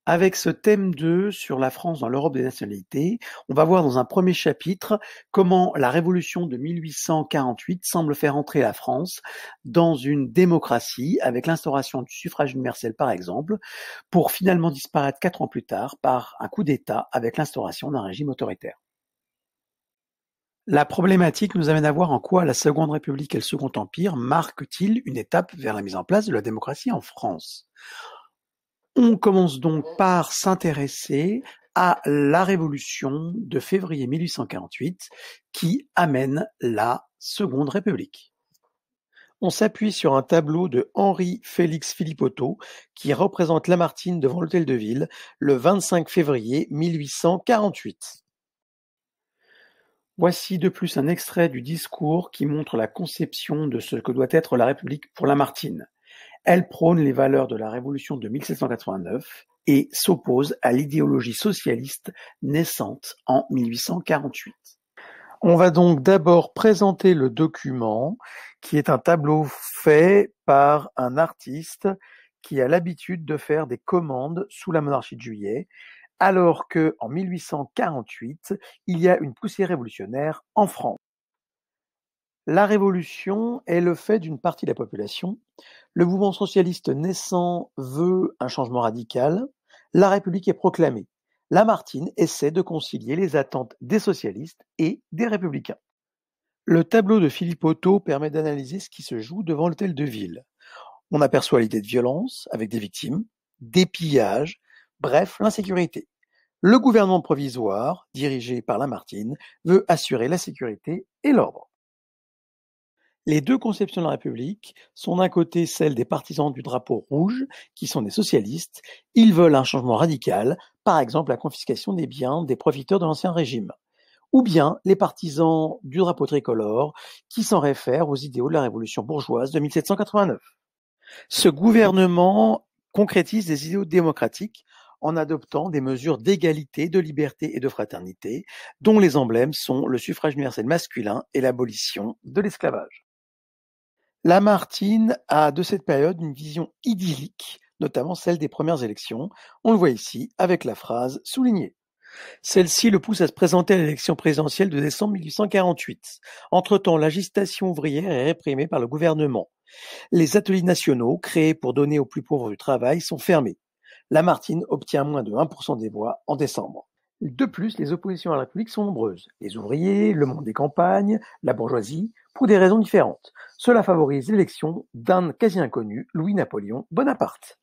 Avec ce thème 2 sur la France dans l'Europe des nationalités, on va voir dans un premier chapitre comment la révolution de 1848 semble faire entrer la France dans une démocratie avec l'instauration du suffrage universel par exemple, pour finalement disparaître 4 ans plus tard par un coup d'État avec l'instauration d'un régime autoritaire. La problématique nous amène à voir en quoi la Seconde République et le Second Empire marquent-ils une étape vers la mise en place de la démocratie en France. On commence donc par s'intéresser à la Révolution de février 1848 qui amène la Seconde République. On s'appuie sur un tableau de Henri-Félix Philippotto qui représente Lamartine devant l'Hôtel de Ville le 25 février 1848. Voici de plus un extrait du discours qui montre la conception de ce que doit être la République pour Lamartine. Elle prône les valeurs de la Révolution de 1789 et s'oppose à l'idéologie socialiste naissante en 1848. On va donc d'abord présenter le document qui est un tableau fait par un artiste qui a l'habitude de faire des commandes sous la monarchie de Juillet, alors qu'en 1848, il y a une poussée révolutionnaire en France. La révolution est le fait d'une partie de la population. Le mouvement socialiste naissant veut un changement radical. La République est proclamée. Lamartine essaie de concilier les attentes des socialistes et des républicains. Le tableau de Philippotto permet d'analyser ce qui se joue devant l'Hôtel de Ville. On aperçoit l'idée de violence avec des victimes, des pillages, bref, l'insécurité. Le gouvernement provisoire, dirigé par Lamartine, veut assurer la sécurité et l'ordre. Les deux conceptions de la République sont d'un côté celles des partisans du drapeau rouge, qui sont des socialistes. Ils veulent un changement radical, par exemple la confiscation des biens des profiteurs de l'Ancien Régime. Ou bien les partisans du drapeau tricolore, qui s'en réfèrent aux idéaux de la Révolution bourgeoise de 1789. Ce gouvernement concrétise des idéaux démocratiques en adoptant des mesures d'égalité, de liberté et de fraternité, dont les emblèmes sont le suffrage universel masculin et l'abolition de l'esclavage. Lamartine a de cette période une vision idyllique, notamment celle des premières élections. On le voit ici avec la phrase soulignée. Celle-ci le pousse à se présenter à l'élection présidentielle de décembre 1848. Entre-temps, l'agitation ouvrière est réprimée par le gouvernement. Les ateliers nationaux, créés pour donner aux plus pauvres du travail, sont fermés. Lamartine obtient moins de 1% des voix en décembre. De plus, les oppositions à la République sont nombreuses. Les ouvriers, le monde des campagnes, la bourgeoisie, pour des raisons différentes. Cela favorise l'élection d'un quasi-inconnu, Louis-Napoléon Bonaparte.